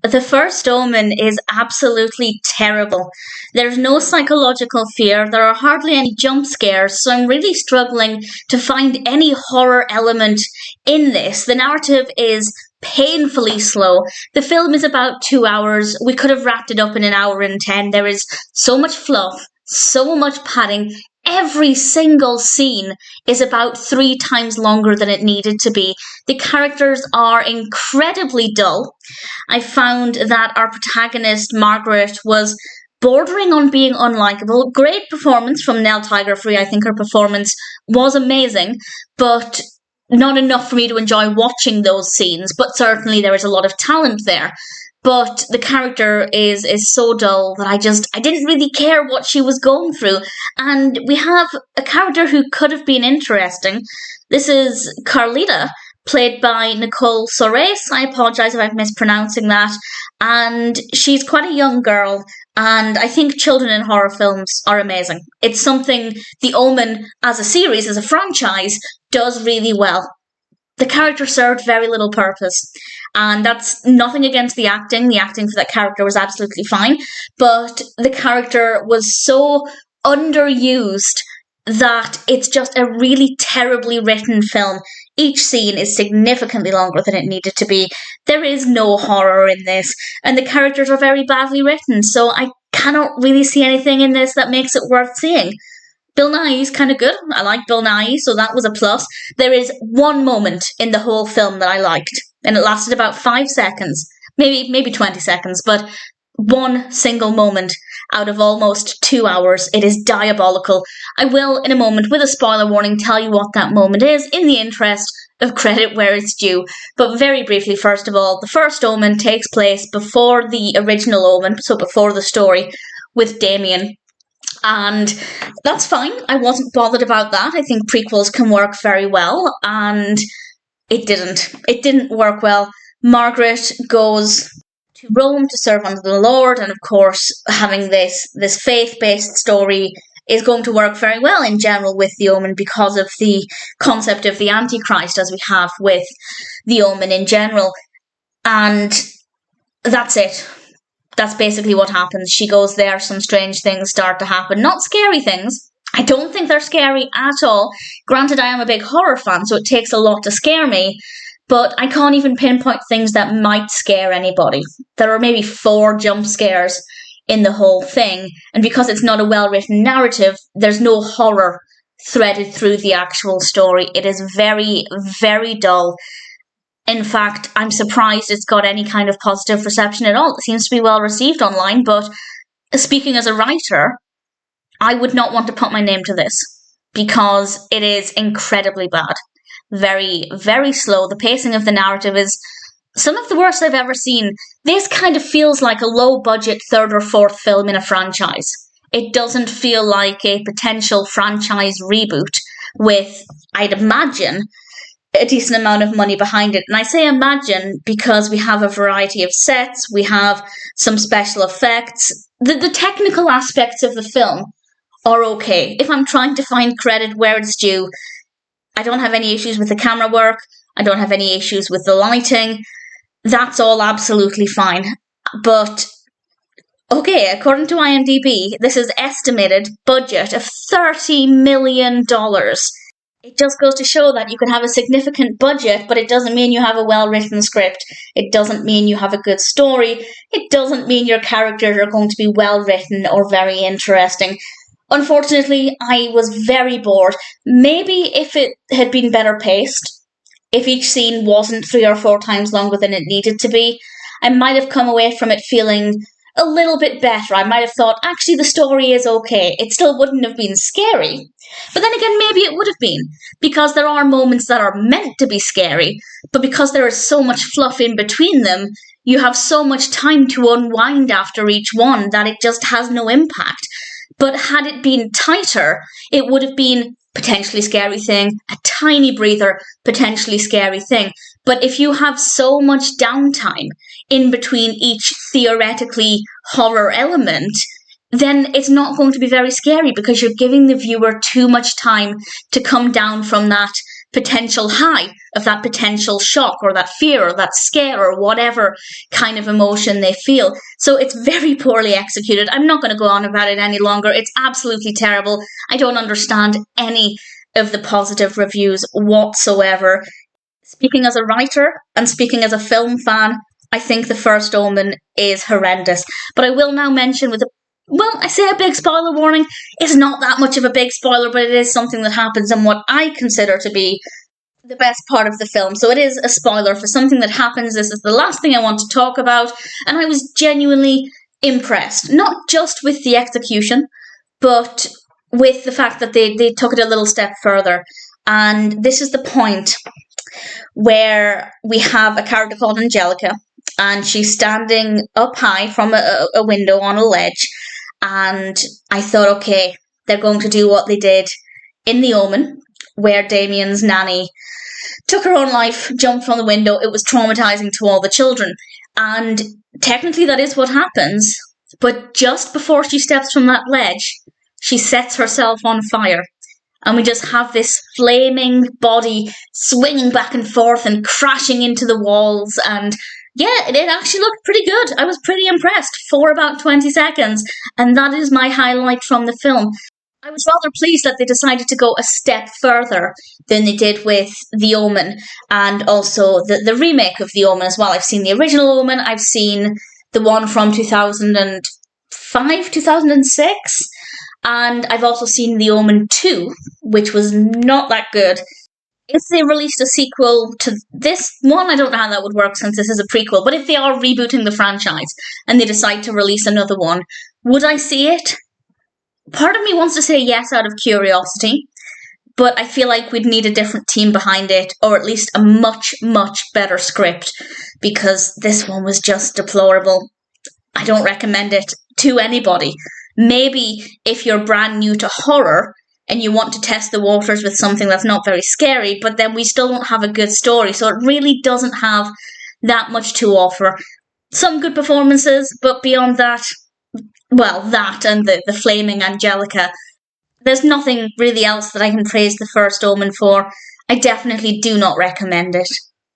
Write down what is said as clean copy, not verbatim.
The first Omen is absolutely terrible. There's no psychological fear, there are hardly any jump scares, so I'm really struggling to find any horror element in this. The narrative is painfully slow. The film is about 2 hours. We could have wrapped it up in an hour and 10. There is so much fluff, so much padding. Every single scene is about 3 times longer than it needed to be. The characters are incredibly dull. I found that our protagonist, Margaret, was bordering on being unlikable. Great performance from Nell Tigerfree. I think her performance was amazing, but not enough for me to enjoy watching those scenes. But certainly there is a lot of talent there. But the character is so dull that I didn't really care what she was going through. And we have a character who could have been interesting. This is Carlita, played by Nicole Sorace. I apologise if I'm mispronouncing that. And she's quite a young girl, and I think children in horror films are amazing. It's something The Omen, as a series, as a franchise, does really well. The character served very little purpose, and that's nothing against the acting. The acting for that character was absolutely fine, but the character was so underused that it's just a really terribly written film. Each scene is significantly longer than it needed to be. There is no horror in this, and the characters are very badly written, so I cannot really see anything in this that makes it worth seeing. Bill Nighy's kind of good. I like Bill Nighy, so that was a plus. There is one moment in the whole film that I liked, and it lasted about 5 seconds, maybe 20 seconds, but one single moment out of almost 2 hours. It is diabolical. I will, in a moment, with a spoiler warning, tell you what that moment is in the interest of credit where it's due. But very briefly, first of all, the first Omen takes place before the original Omen, so before the story with Damien. And that's fine. I wasn't bothered about that. I think prequels can work very well, and it didn't. It didn't work well. Margaret goes to Rome to serve under the Lord, and of course, having this faith-based story is going to work very well in general with The Omen because of the concept of the Antichrist as we have with The Omen in general. And that's it. That's basically what happens. She goes there, some strange things start to happen. Not scary things. I don't think they're scary at all. Granted, I am a big horror fan, so it takes a lot to scare me, but I can't even pinpoint things that might scare anybody. There are maybe 4 jump scares in the whole thing, and because it's not a well-written narrative, there's no horror threaded through the actual story. It is very, very dull. In fact, I'm surprised it's got any kind of positive reception at all. It seems to be well received online, but speaking as a writer, I would not want to put my name to this because it is incredibly bad. Very, very slow. The pacing of the narrative is some of the worst I've ever seen. This kind of feels like a low-budget 3rd or 4th film in a franchise. It doesn't feel like a potential franchise reboot with, I'd imagine, a decent amount of money behind it. And I say imagine because we have a variety of sets, we have some special effects. The technical aspects of the film are okay. If I'm trying to find credit where it's due, I don't have any issues with the camera work, I don't have any issues with the lighting. That's all absolutely fine. But, okay, according to IMDb, this is estimated budget of $30 million. It just goes to show that you can have a significant budget, but it doesn't mean you have a well-written script. It doesn't mean you have a good story. It doesn't mean your characters are going to be well-written or very interesting. Unfortunately, I was very bored. Maybe if it had been better paced, if each scene wasn't 3 or 4 times longer than it needed to be, I might have come away from it feeling a little bit better. I might have thought, actually, the story is okay. It still wouldn't have been scary. But then again, maybe it would have been, because there are moments that are meant to be scary, but because there is so much fluff in between them, you have so much time to unwind after each one that it just has no impact. But had it been tighter, it would have been potentially scary thing, a tiny breather, potentially scary thing. But if you have so much downtime in between each theoretically horror element, then it's not going to be very scary because you're giving the viewer too much time to come down from that potential high, of that potential shock or that fear or that scare or whatever kind of emotion they feel. So it's very poorly executed. I'm not going to go on about it any longer. It's absolutely terrible. I don't understand any of the positive reviews whatsoever. Speaking as a writer and speaking as a film fan, I think the first Omen is horrendous. But I will now mention I say a big spoiler warning. It's not that much of a big spoiler, but it is something that happens in what I consider to be the best part of the film. So it is a spoiler for something that happens. This is the last thing I want to talk about. And I was genuinely impressed, not just with the execution, but with the fact that they took it a little step further. And this is the point where we have a character called Anjelica, and she's standing up high from a window on a ledge. And I thought, okay, they're going to do what they did in The Omen, where Damien's nanny took her own life, jumped from the window. It was traumatizing to all the children. And technically that is what happens. But just before she steps from that ledge, she sets herself on fire. And we just have this flaming body swinging back and forth and crashing into the walls. And yeah, it actually looked pretty good. I was pretty impressed for about 20 seconds. And that is my highlight from the film. I was rather pleased that they decided to go a step further than they did with The Omen, and also the remake of The Omen as well. I've seen the original Omen. I've seen the one from 2005, 2006. And I've also seen The Omen 2, which was not that good. If they released a sequel to this one, I don't know how that would work since this is a prequel, but if they are rebooting the franchise and they decide to release another one, would I see it? Part of me wants to say yes out of curiosity, but I feel like we'd need a different team behind it, or at least a much, much better script, because this one was just deplorable. I don't recommend it to anybody. Maybe if you're brand new to horror and you want to test the waters with something that's not very scary, but then we still don't have a good story, so it really doesn't have that much to offer. Some good performances, but beyond that, well, that and the flaming Anjelica, there's nothing really else that I can praise the first Omen for. I definitely do not recommend it.